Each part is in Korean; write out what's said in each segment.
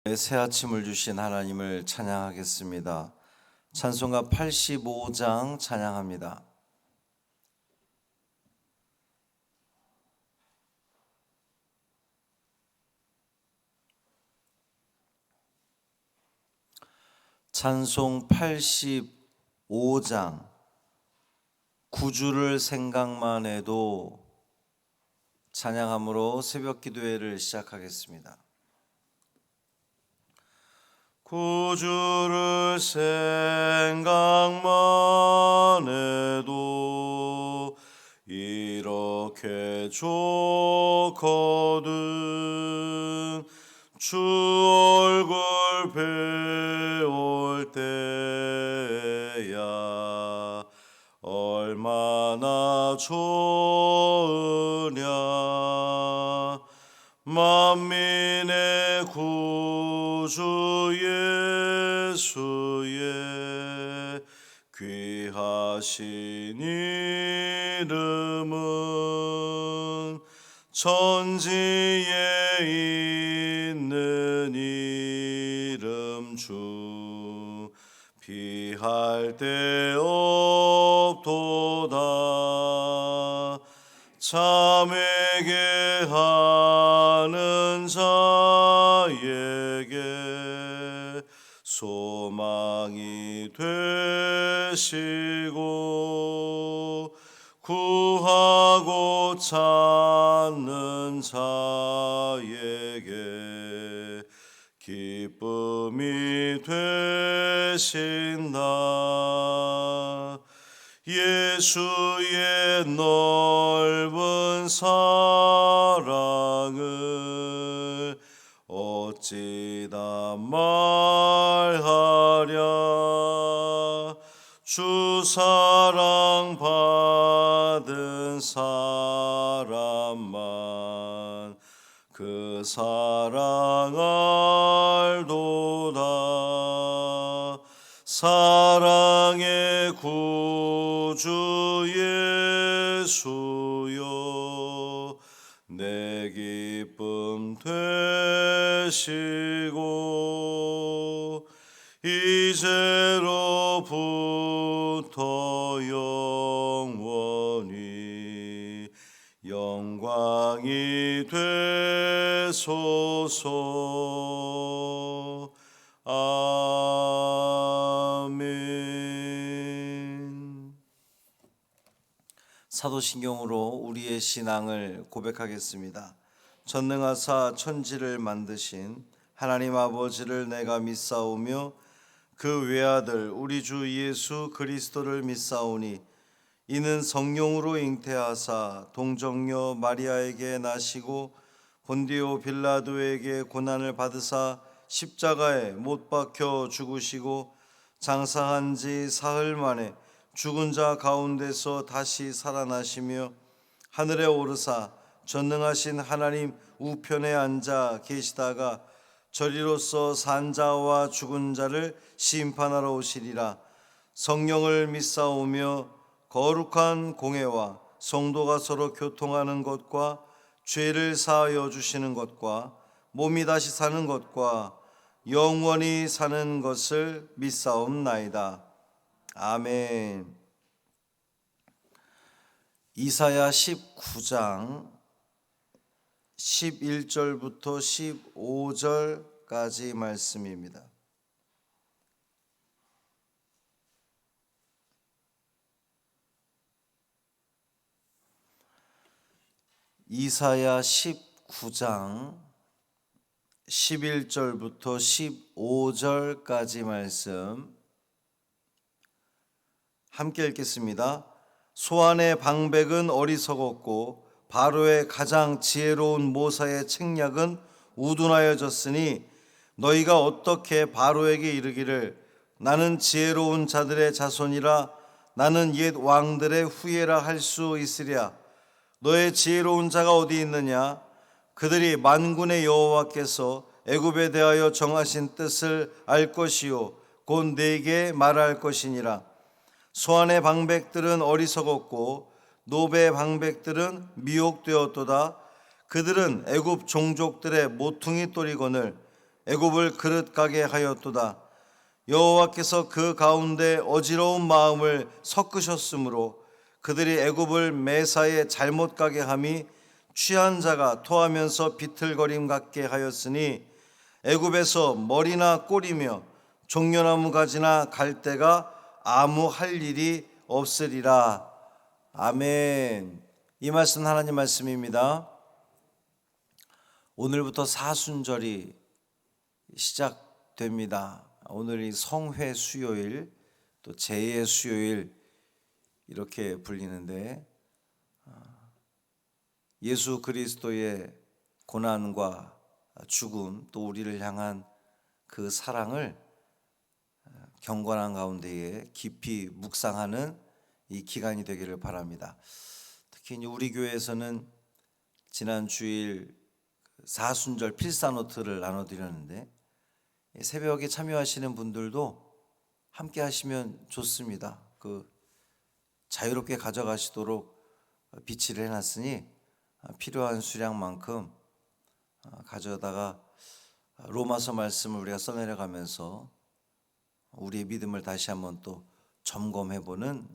새 아침을 주신 하나님을 찬양하겠습니다. 찬송가 85장 찬양합니다. 찬송 85장 구주를 생각만 해도 찬양함으로 새벽 기도회를 시작하겠습니다. 구주를 생각만 해도 이렇게 좋거든. 주 얼굴 배울 때야 얼마나 좋으냐. 만민의 구주 예수의 귀하신 이름은 천지에 있는 이름 중 비할 데 없도다. 참에게 하는 자에게 소망이 되시고 구하고 찾는 자에게 기쁨이 되신다. 예수의 넓은 사랑을 어찌 다 말하랴. 주 사랑 받은 사람만 그 사랑 알도다. 사랑의 구주 예수여 내 기쁨 되시고 이제로부터 영원히 영광이 되소서. 아멘. 사도신경으로 우리의 신앙을 고백하겠습니다. 전능하사 천지를 만드신 하나님 아버지를 내가 믿사오며 그 외아들 우리 주 예수 그리스도를 믿사오니 이는 성령으로 잉태하사 동정녀 마리아에게 나시고 본디오 빌라도에게 고난을 받으사 십자가에 못 박혀 죽으시고 장사한 지 사흘 만에 죽은 자 가운데서 다시 살아나시며 하늘에 오르사 전능하신 하나님 우편에 앉아 계시다가 저리로서 산 자와 죽은 자를 심판하러 오시리라. 성령을 믿사오며 거룩한 공회와 성도가 서로 교통하는 것과 죄를 사하여 주시는 것과 몸이 다시 사는 것과 영원히 사는 것을 믿사옵나이다. 아멘. 이사야 19장 11절부터 15절까지 말씀입니다. 이사야 19장 11절부터 15절까지 말씀 함께 읽겠습니다. 소안의 방백은 어리석었고 바로의 가장 지혜로운 모사의 책략은 우둔하여졌으니 너희가 어떻게 바로에게 이르기를 나는 지혜로운 자들의 자손이라 나는 옛 왕들의 후예라 할 수 있으랴. 너의 지혜로운 자가 어디 있느냐? 그들이 만군의 여호와께서 애굽에 대하여 정하신 뜻을 알 것이요 곧 네게 말할 것이니라. 소안의 방백들은 어리석었고 노베의 방백들은 미혹되었도다. 그들은 애굽 종족들의 모퉁이 또리건을 애굽을 그릇 가게 하였도다. 여호와께서 그 가운데 어지러운 마음을 섞으셨으므로 그들이 애굽을 매사에 잘못 가게 함이 취한 자가 토하면서 비틀거림 같게 하였으니 애굽에서 머리나 꼬리며 종려나무 가지나 갈대가 아무 할 일이 없으리라. 아멘. 이 말씀 하나님 말씀입니다. 오늘부터 사순절이 시작됩니다. 오늘이 성회 수요일, 또 제의 수요일 이렇게 불리는데, 예수 그리스도의 고난과 죽음, 또 우리를 향한 그 사랑을 경건한 가운데에 깊이 묵상하는 이 기간이 되기를 바랍니다. 특히 우리 교회에서는 지난 주일 사순절 필사노트를 나눠드렸는데, 새벽에 참여하시는 분들도 함께 하시면 좋습니다. 자유롭게 가져가시도록 비치를 해놨으니 필요한 수량만큼 가져다가 로마서 말씀을 우리가 써내려가면서 우리의 믿음을 다시 한번 또 점검해보는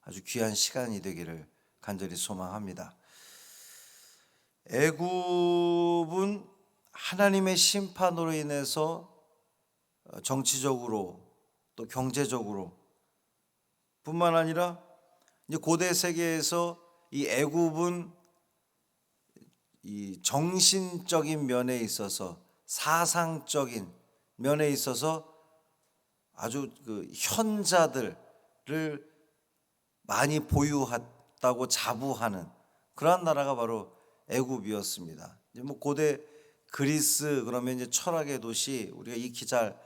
아주 귀한 시간이 되기를 간절히 소망합니다. 애굽은 하나님의 심판으로 인해서 정치적으로 또 경제적으로 뿐만 아니라 이제 고대 세계에서 이 애굽은 이 정신적인 면에 있어서, 사상적인 면에 있어서 아주 그 현자들을 많이 보유했다고 자부하는 그러한 나라가 바로 애굽이었습니다. 고대 그리스 그러면 이제 철학의 도시, 우리가 익히 잘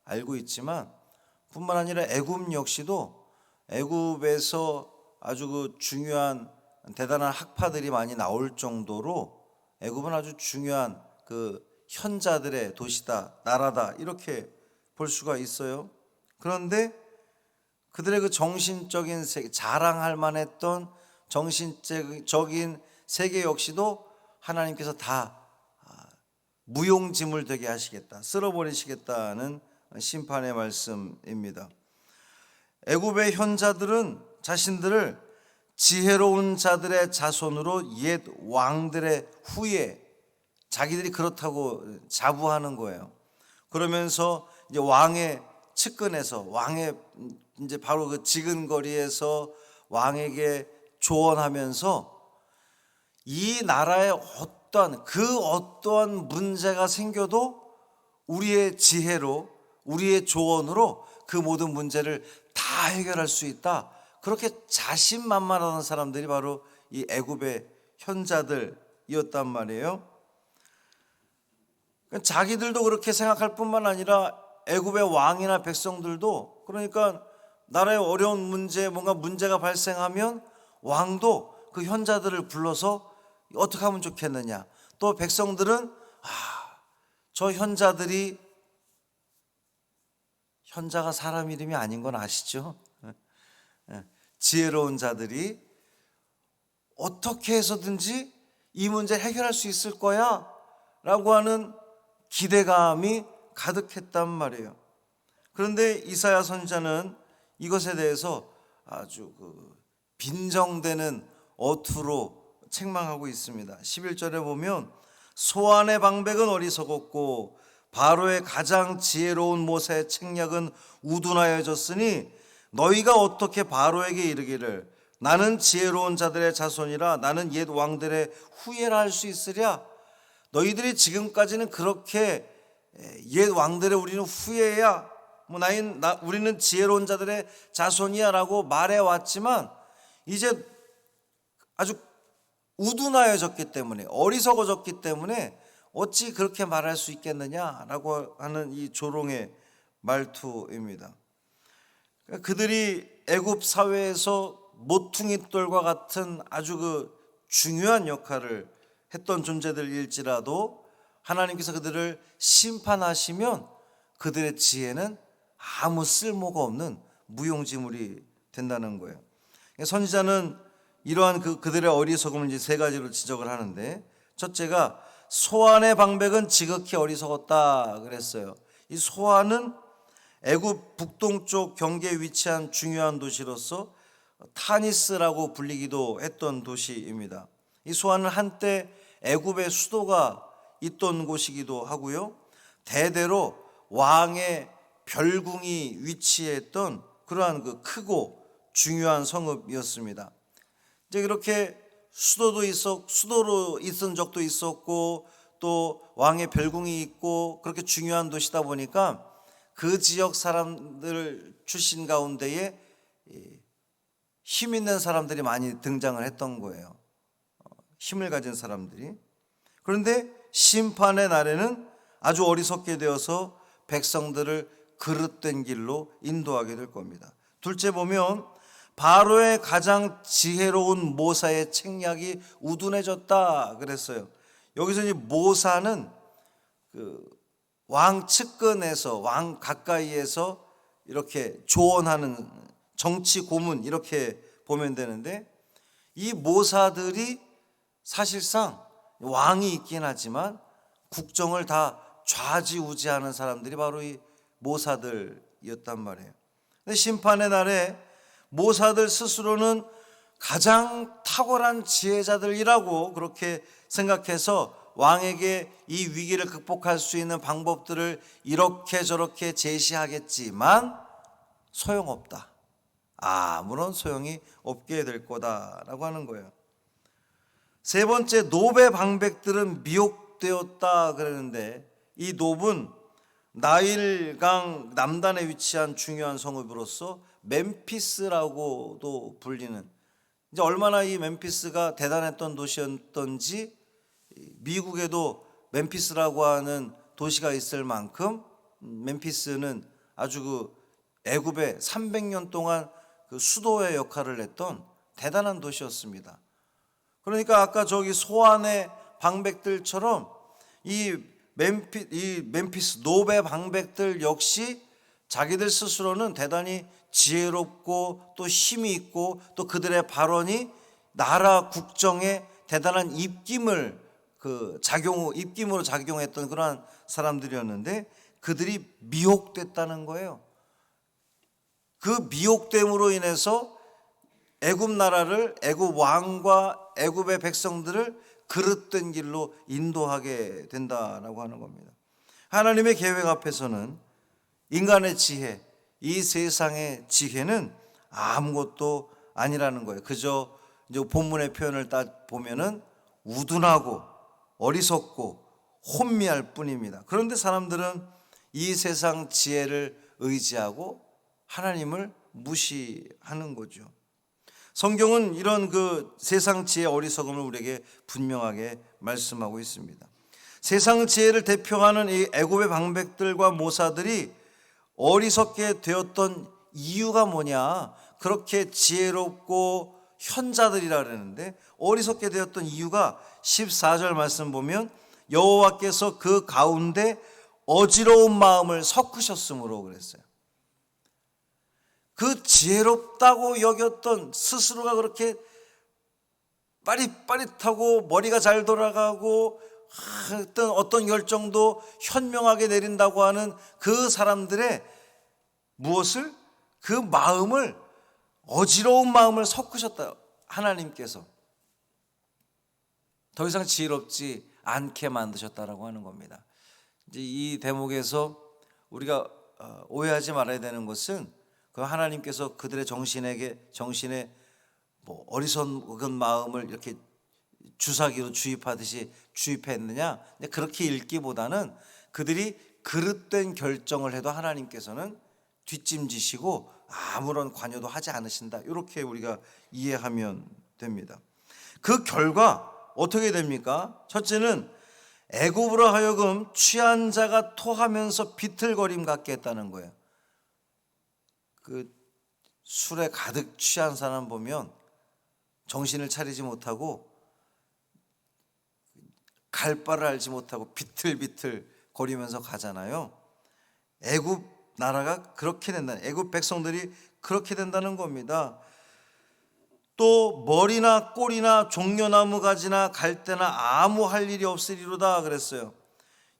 알고 있지만, 뿐만 아니라 애굽 역시도 애굽에서 아주 그 중요한 대단한 학파들이 많이 나올 정도로 애굽은 아주 중요한 그 현자들의 도시다, 나라다, 이렇게 볼 수가 있어요. 그런데 그들의 그 정신적인 세계, 자랑할 만했던 정신적인 세계 역시도 하나님께서 다 무용지물 되게 하시겠다, 쓸어버리시겠다는 심판의 말씀입니다. 애굽의 현자들은 자신들을 지혜로운 자들의 자손으로 옛 왕들의 후예, 자기들이 그렇다고 자부하는 거예요. 그러면서 이제 왕의 측근에서, 왕의 이제 바로 그 지근거리에서 왕에게 조언하면서 이 나라에 어떠한 문제가 생겨도 우리의 지혜로, 우리의 조언으로 그 모든 문제를 다 해결할 수 있다, 그렇게 자신만만하던 사람들이 바로 이 애굽의 현자들이었단 말이에요. 자기들도 그렇게 생각할 뿐만 아니라 애굽의 왕이나 백성들도, 그러니까 나라의 어려운 문제, 뭔가 문제가 발생하면 왕도 그 현자들을 불러서 어떻게 하면 좋겠느냐, 또 백성들은 저 현자들이, 현자가 사람 이름이 아닌 건 아시죠? 지혜로운 자들이 어떻게 해서든지 이 문제를 해결할 수 있을 거야 라고 하는 기대감이 가득했단 말이에요. 그런데 이사야 선지자는 이것에 대해서 아주 빈정되는 어투로 책망하고 있습니다. 11절에 보면 소안의 방백은 어리석었고 바로의 가장 지혜로운 모세의 책략은 우둔하여졌으니 너희가 어떻게 바로에게 이르기를 나는 지혜로운 자들의 자손이라 나는 옛 왕들의 후예라 할 수 있으랴. 너희들이 지금까지는 그렇게 옛 왕들의 우리는 후예야, 우리는 지혜로운 자들의 자손이야 라고 말해왔지만, 이제 아주 우둔하여졌기 때문에, 어리석어졌기 때문에 어찌 그렇게 말할 수 있겠느냐라고 하는 이 조롱의 말투입니다. 그들이 애굽 사회에서 모퉁이돌과 같은 아주 중요한 역할을 했던 존재들일지라도 하나님께서 그들을 심판하시면 그들의 지혜는 아무 쓸모가 없는 무용지물이 된다는 거예요. 선지자는 이러한 그들의 어리석음을 이제 세 가지로 지적을 하는데, 첫째가 소안의 방백은 지극히 어리석었다 그랬어요. 이 소안은 애굽 북동쪽 경계에 위치한 중요한 도시로서 타니스라고 불리기도 했던 도시입니다. 이 소안은 한때 애굽의 수도가 있던 곳이기도 하고요, 대대로 왕의 별궁이 위치했던 그러한 그 크고 중요한 성읍이었습니다. 이제 그렇게 수도로 있은 적도 있었고 또 왕의 별궁이 있고 그렇게 중요한 도시다 보니까 그 지역 사람들 출신 가운데에 힘 있는 사람들이 많이 등장을 했던 거예요. 힘을 가진 사람들이. 그런데 심판의 날에는 아주 어리석게 되어서 백성들을 그릇된 길로 인도하게 될 겁니다. 둘째 보면 바로의 가장 지혜로운 모사의 책략이 우둔해졌다 그랬어요. 여기서 이 모사는 그 왕 측근에서, 왕 가까이에서 이렇게 조언하는 정치 고문 이렇게 보면 되는데, 이 모사들이 사실상 왕이 있긴 하지만 국정을 다 좌지우지하는 사람들이 바로 이 모사들이었단 말이에요. 근데 심판의 날에 모사들 스스로는 가장 탁월한 지혜자들이라고 그렇게 생각해서 왕에게 이 위기를 극복할 수 있는 방법들을 이렇게 저렇게 제시하겠지만 소용없다. 아무런 소용이 없게 될 거다라고 하는 거예요. 세 번째, 노베 방백들은 미혹되었다 그러는데, 이 노브는 나일강 남단에 위치한 중요한 성읍으로서 멤피스라고도 불리는, 이제 얼마나 이 멤피스가 대단했던 도시였던지 미국에도 멤피스라고 하는 도시가 있을 만큼 멤피스는 아주 그 애굽의 300년 동안 그 수도의 역할을 했던 대단한 도시였습니다. 그러니까 아까 저기 소안의 방백들처럼 이 멤피스 노베 방백들 역시 자기들 스스로는 대단히 지혜롭고 또 힘이 있고 또 그들의 발언이 나라 국정에 대단한 입김으로 작용했던 그러한 사람들이었는데, 그들이 미혹됐다는 거예요. 그 미혹됨으로 인해서 애굽 나라를, 애굽 왕과 애굽의 백성들을 그릇된 길로 인도하게 된다라고 하는 겁니다. 하나님의 계획 앞에서는 인간의 지혜, 이 세상의 지혜는 아무것도 아니라는 거예요. 그저 이제 본문의 표현을 딱 보면은 우둔하고 어리석고 혼미할 뿐입니다. 그런데 사람들은 이 세상 지혜를 의지하고 하나님을 무시하는 거죠. 성경은 이런 그 세상 지혜의 어리석음을 우리에게 분명하게 말씀하고 있습니다. 세상 지혜를 대표하는 이 애굽의 방백들과 모사들이 어리석게 되었던 이유가 뭐냐? 그렇게 지혜롭고 현자들이라 그러는데, 어리석게 되었던 이유가 14절 말씀 보면 여호와께서 그 가운데 어지러운 마음을 섞으셨으므로 그랬어요. 그 지혜롭다고 여겼던, 스스로가 그렇게 빠릿빠릿하고 머리가 잘 돌아가고 어떤 결정도 현명하게 내린다고 하는 그 사람들의 무엇을, 그 마음을, 어지러운 마음을 섞으셨다. 하나님께서 더 이상 지혜롭지 않게 만드셨다라고 하는 겁니다. 이제 이 대목에서 우리가 오해하지 말아야 되는 것은, 그 하나님께서 그들의 정신에 뭐 어리석은 마음을 이렇게 주사기로 주입하듯이 주입했느냐, 그렇게 읽기보다는 그들이 그릇된 결정을 해도 하나님께서는 뒷짐지시고 아무런 관여도 하지 않으신다, 이렇게 우리가 이해하면 됩니다. 그 결과 어떻게 됩니까? 첫째는 애굽으로 하여금 취한 자가 토하면서 비틀거림 같게 했다는 거예요. 그 술에 가득 취한 사람 보면 정신을 차리지 못하고 갈 바를 알지 못하고 비틀비틀 거리면서 가잖아요. 애굽 나라가 그렇게 된다, 애굽 백성들이 그렇게 된다는 겁니다. 또 머리나 꼬리나 종려나무 가지나 갈대나 아무 할 일이 없으리로다 그랬어요.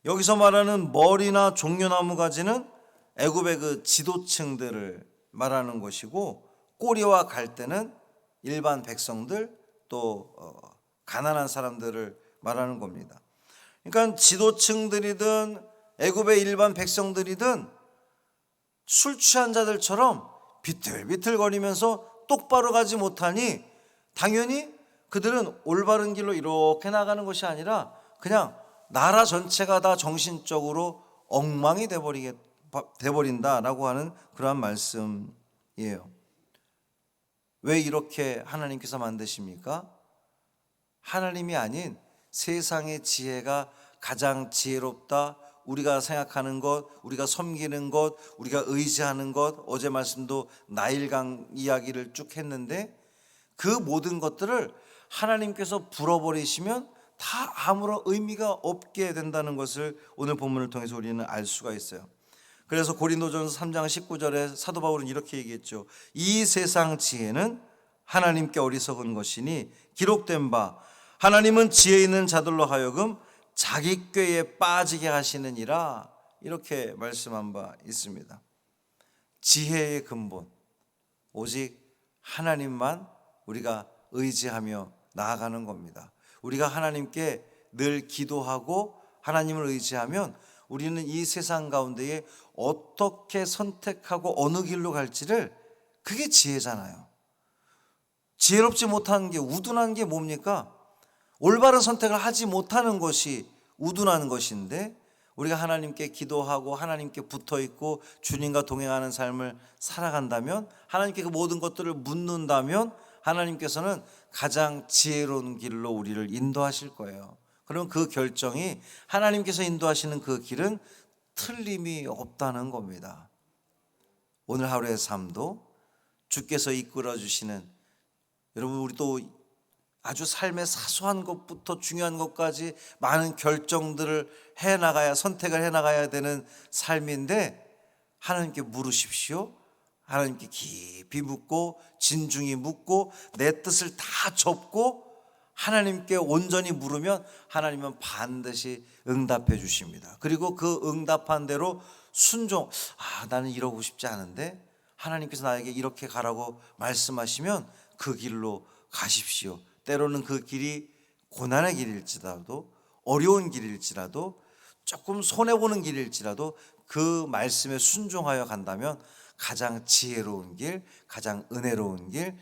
여기서 말하는 머리나 종려나무 가지는 애굽의 그 지도층들을 말하는 것이고, 꼬리와 갈대는 일반 백성들, 또 가난한 사람들을 말하는 겁니다. 그러니까 지도층들이든 애굽의 일반 백성들이든 술 취한 자들처럼 비틀비틀거리면서 똑바로 가지 못하니 당연히 그들은 올바른 길로 이렇게 나가는 것이 아니라 그냥 나라 전체가 다 정신적으로 엉망이 돼버린다라고 하는 그러한 말씀이에요. 왜 이렇게 하나님께서 만드십니까? 하나님이 아닌 세상의 지혜가 가장 지혜롭다, 우리가 생각하는 것, 우리가 섬기는 것, 우리가 의지하는 것, 어제 말씀도 나일강 이야기를 쭉 했는데 그 모든 것들을 하나님께서 불어버리시면 다 아무런 의미가 없게 된다는 것을 오늘 본문을 통해서 우리는 알 수가 있어요. 그래서 고린도전서 3장 19절에 사도 바울은 이렇게 얘기했죠. 이 세상 지혜는 하나님께 어리석은 것이니 기록된 바 하나님은 지혜 있는 자들로 하여금 자기 꾀에 빠지게 하시느니라, 이렇게 말씀한 바 있습니다. 지혜의 근본, 오직 하나님만 우리가 의지하며 나아가는 겁니다. 우리가 하나님께 늘 기도하고 하나님을 의지하면 우리는 이 세상 가운데에 어떻게 선택하고 어느 길로 갈지를, 그게 지혜잖아요. 지혜롭지 못한 게, 우둔한 게 뭡니까? 올바른 선택을 하지 못하는 것이 우둔한 것인데, 우리가 하나님께 기도하고 하나님께 붙어있고 주님과 동행하는 삶을 살아간다면, 하나님께 그 모든 것들을 묻는다면 하나님께서는 가장 지혜로운 길로 우리를 인도하실 거예요. 그럼 그 결정이, 하나님께서 인도하시는 그 길은 틀림이 없다는 겁니다. 오늘 하루의 삶도 주께서 이끌어 주시는, 여러분 우리 또 아주 삶의 사소한 것부터 중요한 것까지 많은 결정들을 해나가야, 선택을 해나가야 되는 삶인데, 하나님께 물으십시오. 하나님께 깊이 묻고 진중히 묻고 내 뜻을 다 접고 하나님께 온전히 물으면 하나님은 반드시 응답해 주십니다. 그리고 그 응답한 대로 순종, 나는 이러고 싶지 않은데 하나님께서 나에게 이렇게 가라고 말씀하시면 그 길로 가십시오. 때로는 그 길이 고난의 길일지라도, 어려운 길일지라도, 조금 손해보는 길일지라도 그 말씀에 순종하여 간다면 가장 지혜로운 길, 가장 은혜로운 길,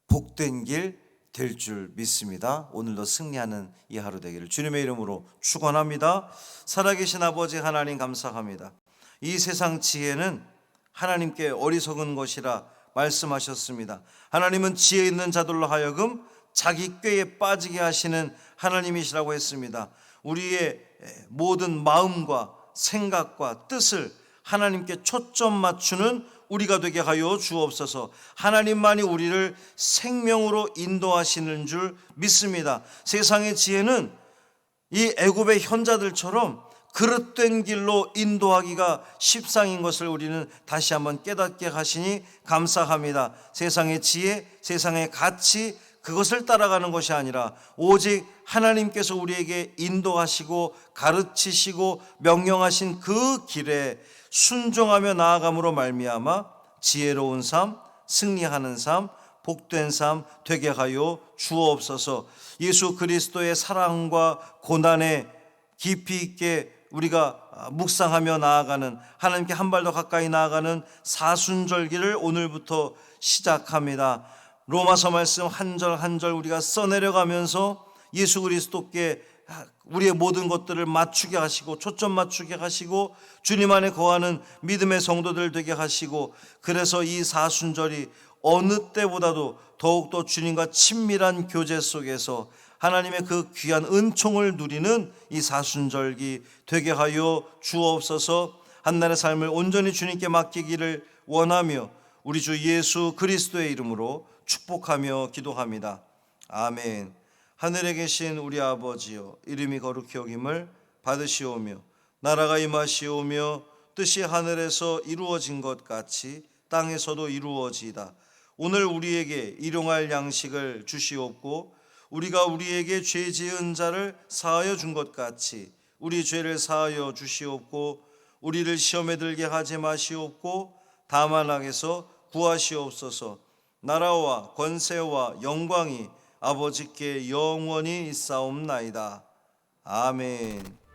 복된 길 될 줄 믿습니다. 오늘도 승리하는 이 하루 되기를 주님의 이름으로 축원합니다. 살아계신 아버지 하나님 감사합니다. 이 세상 지혜는 하나님께 어리석은 것이라 말씀하셨습니다. 하나님은 지혜 있는 자들로 하여금 자기 꾀에 빠지게 하시는 하나님이시라고 했습니다. 우리의 모든 마음과 생각과 뜻을 하나님께 초점 맞추는 우리가 되게 하여 주옵소서. 하나님만이 우리를 생명으로 인도하시는 줄 믿습니다. 세상의 지혜는 이 애굽의 현자들처럼 그릇된 길로 인도하기가 십상인 것을 우리는 다시 한번 깨닫게 하시니 감사합니다. 세상의 지혜, 세상의 가치, 그것을 따라가는 것이 아니라 오직 하나님께서 우리에게 인도하시고 가르치시고 명령하신 그 길에 순종하며 나아감으로 말미암아 지혜로운 삶, 승리하는 삶, 복된 삶 되게 하여 주옵소서. 예수 그리스도의 사랑과 고난에 깊이 있게 우리가 묵상하며 나아가는, 하나님께 한 발 더 가까이 나아가는 사순절기를 오늘부터 시작합니다. 로마서 말씀 한 절 한 절 우리가 써내려가면서 예수 그리스도께 우리의 모든 것들을 맞추게 하시고 초점 맞추게 하시고 주님 안에 거하는 믿음의 성도들 되게 하시고, 그래서 이 사순절이 어느 때보다도 더욱더 주님과 친밀한 교제 속에서 하나님의 그 귀한 은총을 누리는 이 사순절기 되게 하여 주옵소서. 한날의 삶을 온전히 주님께 맡기기를 원하며 우리 주 예수 그리스도의 이름으로 축복하며 기도합니다. 아멘. 하늘에 계신 우리 아버지여, 이름이 거룩히 여김을 받으시오며 나라가 임하시오며 뜻이 하늘에서 이루어진 것 같이 땅에서도 이루어지이다. 오늘 우리에게 일용할 양식을 주시옵고 우리가 우리에게 죄 지은 자를 사하여 준 것 같이 우리 죄를 사하여 주시옵고 우리를 시험에 들게 하지 마시옵고 다만 악에서 구하시옵소서. 나라와 권세와 영광이 아버지께 영원히 있사옵나이다. 아멘.